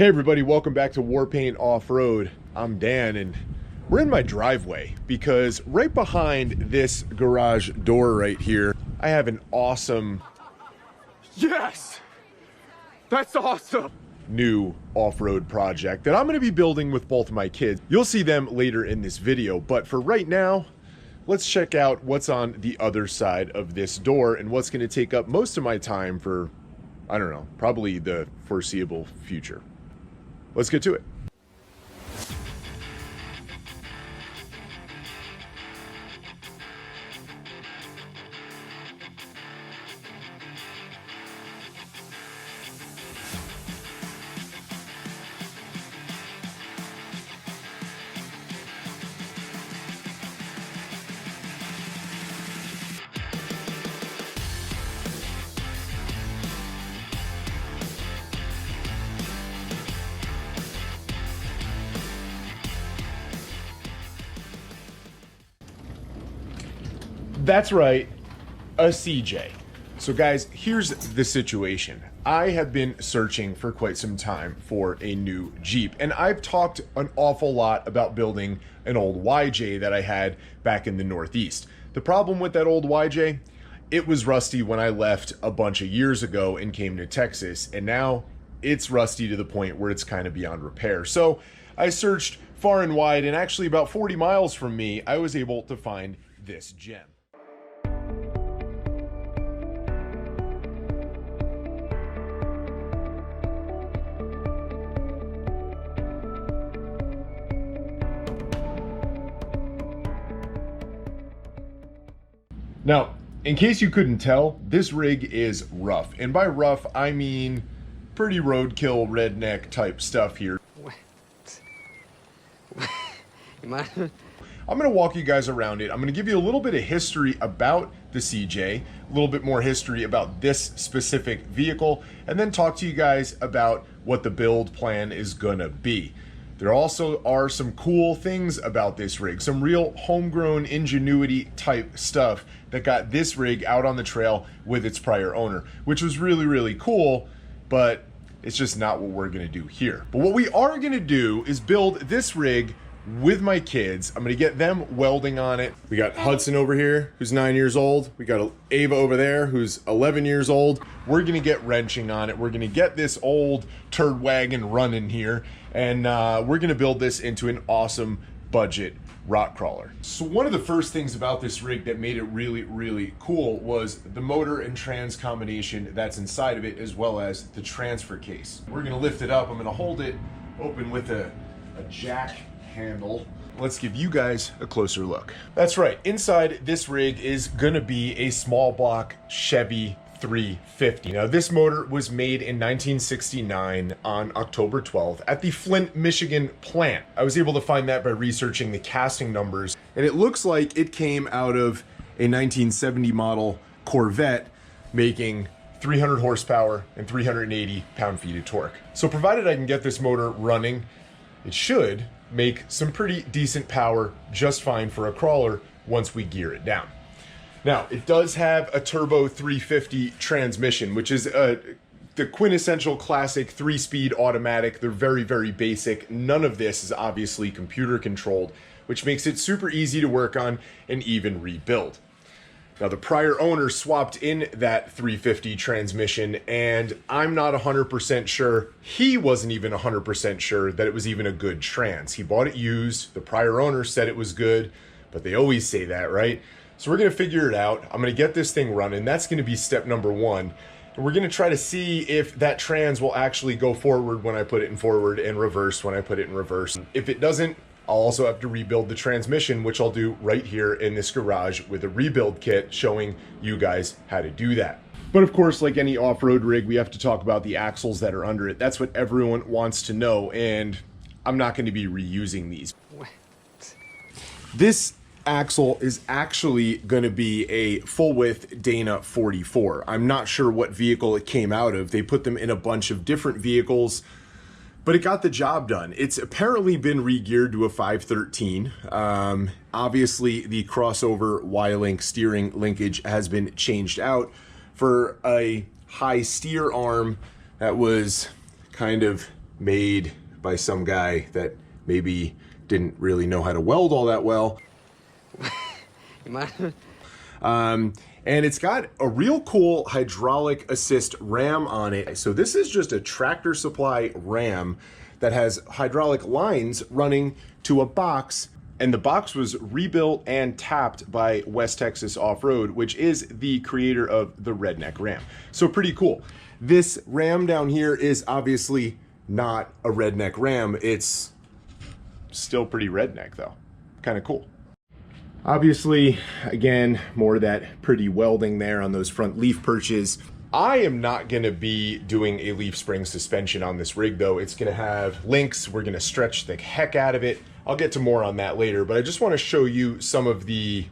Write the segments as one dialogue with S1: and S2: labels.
S1: Hey everybody, welcome back to Warpaint Off-Road. I'm Dan and we're in my driveway because right behind this garage door right here, I have an awesome...
S2: Yes! That's awesome!
S1: New off-road project that I'm going to be building with both of my kids. You'll see them later in this video, but for right now, let's check out what's on the other side of this door and what's going to take up most of my time for, I don't know, probably the foreseeable future. Let's get to it. That's right, a CJ. So guys, here's the situation. I have been searching for quite some time for a new Jeep, and I've talked an awful lot about building an old YJ that I had back in the Northeast. The problem with that old YJ, it was rusty when I left a bunch of years ago and came to Texas, and now it's rusty to the point where it's kind of beyond repair. So I searched far and wide, and actually about 40 miles from me, I was able to find this gem. Now, in case you couldn't tell, this rig is rough. And by rough, I mean pretty roadkill, redneck type stuff here.
S3: What?
S1: I'm going to walk you guys around it. I'm going to give you a little bit of history about the CJ, a little bit more history about this specific vehicle, and then talk to you guys about what the build plan is going to be. There also are some cool things about this rig, some real homegrown ingenuity type stuff that got this rig out on the trail with its prior owner, which was really, really cool, but it's just not what we're gonna do here. But what we are gonna do is build this rig with my kids. I'm gonna get them welding on it. We got Hudson over here, who's 9 years old. We got Ava over there, who's 11 years old. We're gonna get wrenching on it. We're gonna get this old turd wagon running here, and we're gonna build this into an awesome budget rock crawler. So one of the first things about this rig that made it really, really cool was the motor and trans combination that's inside of it, as well as the transfer case. We're gonna lift it up. I'm gonna hold it open with a jack handle. Let's give you guys a closer look. That's right, inside this rig is gonna be a small block Chevy 350. Now this motor was made in 1969 on October 12th at the Flint, Michigan plant. I was able to find that by researching the casting numbers, and it looks like it came out of a 1970 model Corvette making 300 horsepower and 380 pound-feet of torque. So provided I can get this motor running, it should make some pretty decent power just fine for a crawler once we gear it down. Now, it does have a turbo 350 transmission, which is the quintessential classic 3-speed automatic. They're very, very basic. None of this is obviously computer controlled, which makes it super easy to work on and even rebuild. Now, the prior owner swapped in that 350 transmission, and I'm not 100% sure, he wasn't even 100% sure that it was even a good trans. He bought it used, the prior owner said it was good, but they always say that, right? So we're gonna figure it out. I'm gonna get this thing running. That's gonna be step number one. And we're gonna try to see if that trans will actually go forward when I put it in forward and reverse when I put it in reverse. If it doesn't, I'll also have to rebuild the transmission, which I'll do right here in this garage with a rebuild kit showing you guys how to do that. But of course, like any off-road rig, we have to talk about the axles that are under it. That's what everyone wants to know, and I'm not going to be reusing these.
S3: What?
S1: This axle is actually going to be a full-width Dana 44. I'm not sure what vehicle it came out of. They put them in a bunch of different vehicles, but it got the job done. It's apparently been re-geared to a 513. Obviously, the crossover Y-link steering linkage has been changed out for a high steer arm that was kind of made by some guy that maybe didn't really know how to weld all that well. And it's got a real cool hydraulic assist ram on it. So this is just a Tractor Supply ram that has hydraulic lines running to a box, and the box was rebuilt and tapped by West Texas Offroad, which is the creator of the Redneck Ram. So pretty cool. This ram down here is obviously not a redneck ram. It's still pretty redneck though. Kind of cool. Obviously, again, more of that pretty welding there on those front leaf perches. I am not going to be doing a leaf spring suspension on this rig though. It's going to have links. We're going to stretch the heck out of it. I'll get to more on that later, but I just want to show you some of the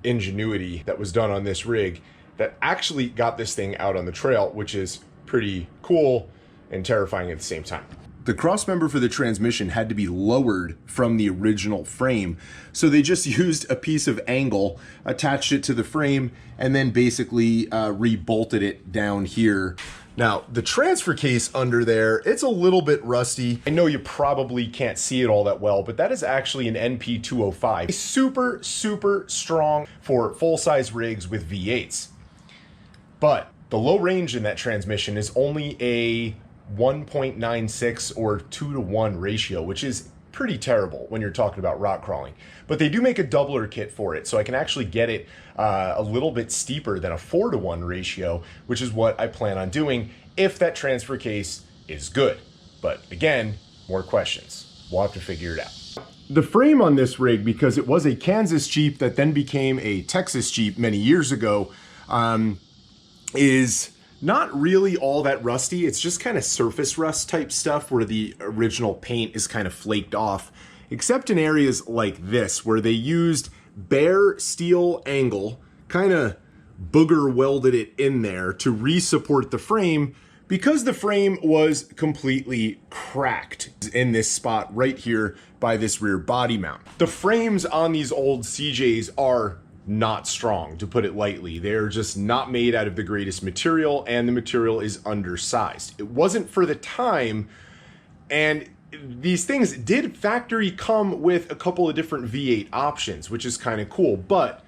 S1: ingenuity that was done on this rig that actually got this thing out on the trail, which is pretty cool and terrifying at the same time. The crossmember for the transmission had to be lowered from the original frame. So they just used a piece of angle, attached it to the frame, and then basically re-bolted it down here. Now, the transfer case under there, it's a little bit rusty. I know you probably can't see it all that well, but that is actually an NP205. Super, super strong for full-size rigs with V8s. But the low range in that transmission is only a 1.96 or 2-to-1 ratio, which is pretty terrible when you're talking about rock crawling. But they do make a doubler kit for it, so I can actually get it a little bit steeper than a 4-to-1 ratio, which is what I plan on doing if that transfer case is good. But again, more questions. We'll have to figure it out. The frame on this rig, because it was a Kansas Jeep that then became a Texas Jeep many years ago, is not really all that rusty. It's just kind of surface rust type stuff where the original paint is kind of flaked off, except in areas like this where they used bare steel angle, kind of booger welded it in there to re-support the frame because the frame was completely cracked in this spot right here by this rear body mount. The frames on these old CJs are not strong, to put it lightly. They're just not made out of the greatest material, and the material is undersized. It wasn't for the time, and these things did factory come with a couple of different V8 options, which is kind of cool, but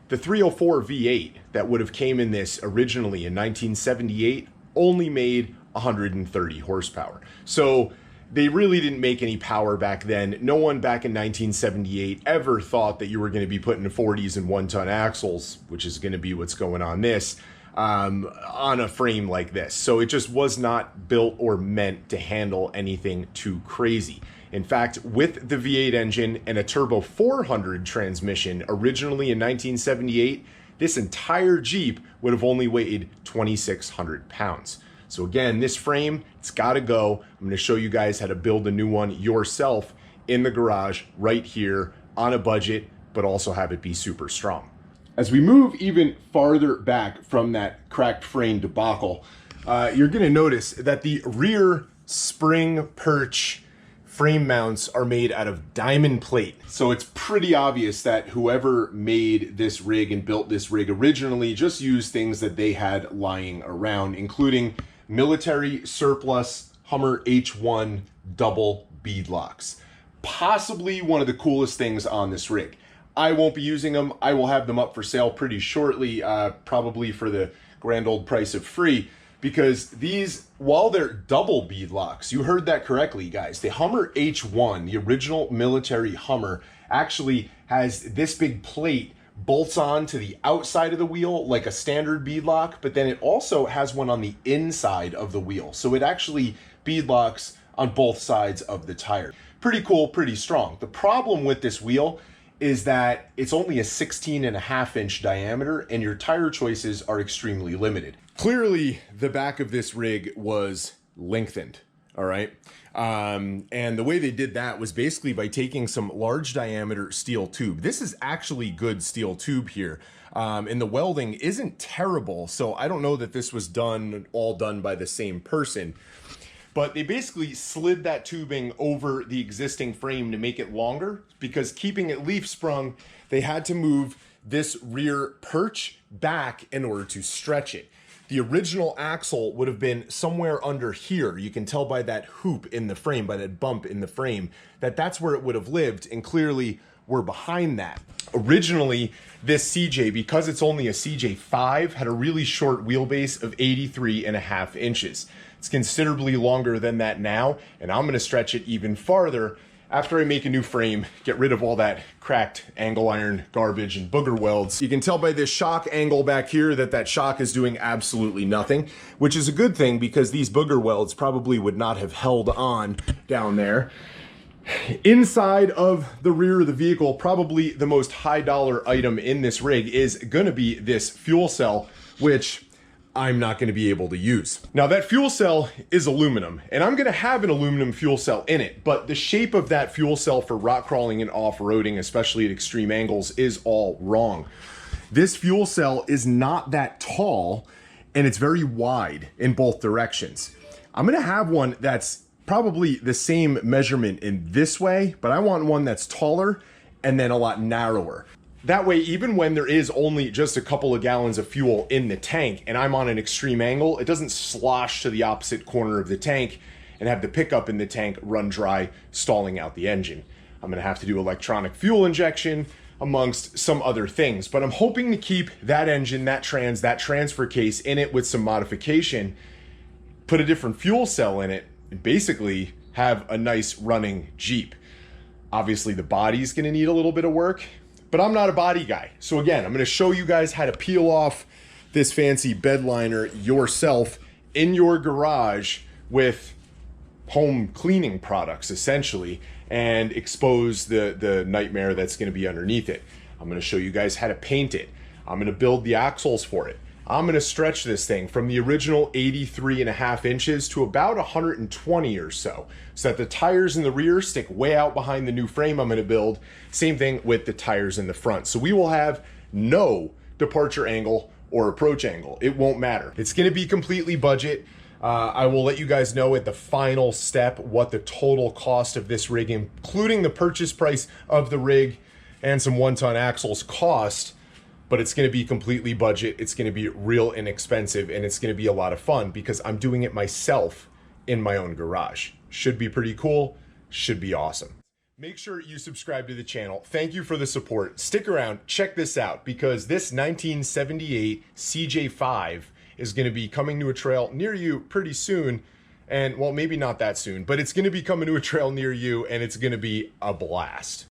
S1: the 304 V8 that would have came in this originally in 1978 only made 130 horsepower. So they really didn't make any power back then. No one back in 1978 ever thought that you were going to be putting 40s and 1-ton axles, which is going to be what's going on this, on a frame like this. So it just was not built or meant to handle anything too crazy. In fact, with the V8 engine and a turbo 400 transmission originally in 1978, this entire Jeep would have only weighed 2,600 pounds. So again, this frame, it's got to go. I'm going to show you guys how to build a new one yourself in the garage right here on a budget, but also have it be super strong. As we move even farther back from that cracked frame debacle, you're going to notice that the rear spring perch frame mounts are made out of diamond plate. So it's pretty obvious that whoever made this rig and built this rig originally just used things that they had lying around, including military surplus Hummer H1 double bead locks. Possibly one of the coolest things on this rig. I won't be using them. I will have them up for sale pretty shortly, probably for the grand old price of free, because these, while they're double bead locks, you heard that correctly, guys. The Hummer H1, the original military Hummer, actually has this big plate bolts on to the outside of the wheel like a standard bead lock, but then it also has one on the inside of the wheel. So it actually bead locks on both sides of the tire. Pretty cool, pretty strong. The problem with this wheel is that it's only a 16.5-inch diameter and your tire choices are extremely limited. Clearly, the back of this rig was lengthened, all right? And the way they did that was basically by taking some large diameter steel tube. This is actually good steel tube here. And the welding isn't terrible, so I don't know that this was all done by the same person. But they basically slid that tubing over the existing frame to make it longer, because keeping it leaf sprung, they had to move this rear perch back in order to stretch it. The original axle would have been somewhere under here. You can tell by that hoop in the frame, by that bump in the frame, that that's where it would have lived, and clearly we're behind that. Originally, this CJ, because it's only a CJ5, had a really short wheelbase of 83.5 inches. It's considerably longer than that now, and I'm gonna stretch it even farther after I make a new frame, get rid of all that cracked angle iron garbage and booger welds. You can tell by this shock angle back here that that shock is doing absolutely nothing, which is a good thing because these booger welds probably would not have held on down there. Inside of the rear of the vehicle, probably the most high dollar item in this rig is gonna be this fuel cell, which I'm not going to be able to use. Now that fuel cell is aluminum, and I'm going to have an aluminum fuel cell in it, but the shape of that fuel cell for rock crawling and off-roading, especially at extreme angles, is all wrong. This fuel cell is not that tall, and it's very wide in both directions. I'm going to have one that's probably the same measurement in this way, but I want one that's taller and then a lot narrower. That way, even when there is only just a couple of gallons of fuel in the tank and I'm on an extreme angle, it doesn't slosh to the opposite corner of the tank and have the pickup in the tank run dry, stalling out the engine. I'm gonna have to do electronic fuel injection amongst some other things, but I'm hoping to keep that engine, that transfer case in it with some modification, put a different fuel cell in it, and basically have a nice running Jeep. Obviously the body's gonna need a little bit of work, but I'm not a body guy. So again, I'm gonna show you guys how to peel off this fancy bed liner yourself in your garage with home cleaning products, essentially, and expose the nightmare that's gonna be underneath it. I'm gonna show you guys how to paint it. I'm gonna build the axles for it. I'm gonna stretch this thing from the original 83.5 inches to about 120 or so that the tires in the rear stick way out behind the new frame I'm gonna build. Same thing with the tires in the front. So we will have no departure angle or approach angle. It won't matter. It's gonna be completely budget. I will let you guys know at the final step what the total cost of this rig, including the purchase price of the rig and some one-ton axles, cost. But it's gonna be completely budget, it's gonna be real inexpensive, and it's gonna be a lot of fun because I'm doing it myself in my own garage. Should be pretty cool, should be awesome. Make sure you subscribe to the channel. Thank you for the support. Stick around, check this out, because this 1978 CJ5 is gonna be coming to a trail near you pretty soon. And well, maybe not that soon, but it's gonna be coming to a trail near you and it's gonna be a blast.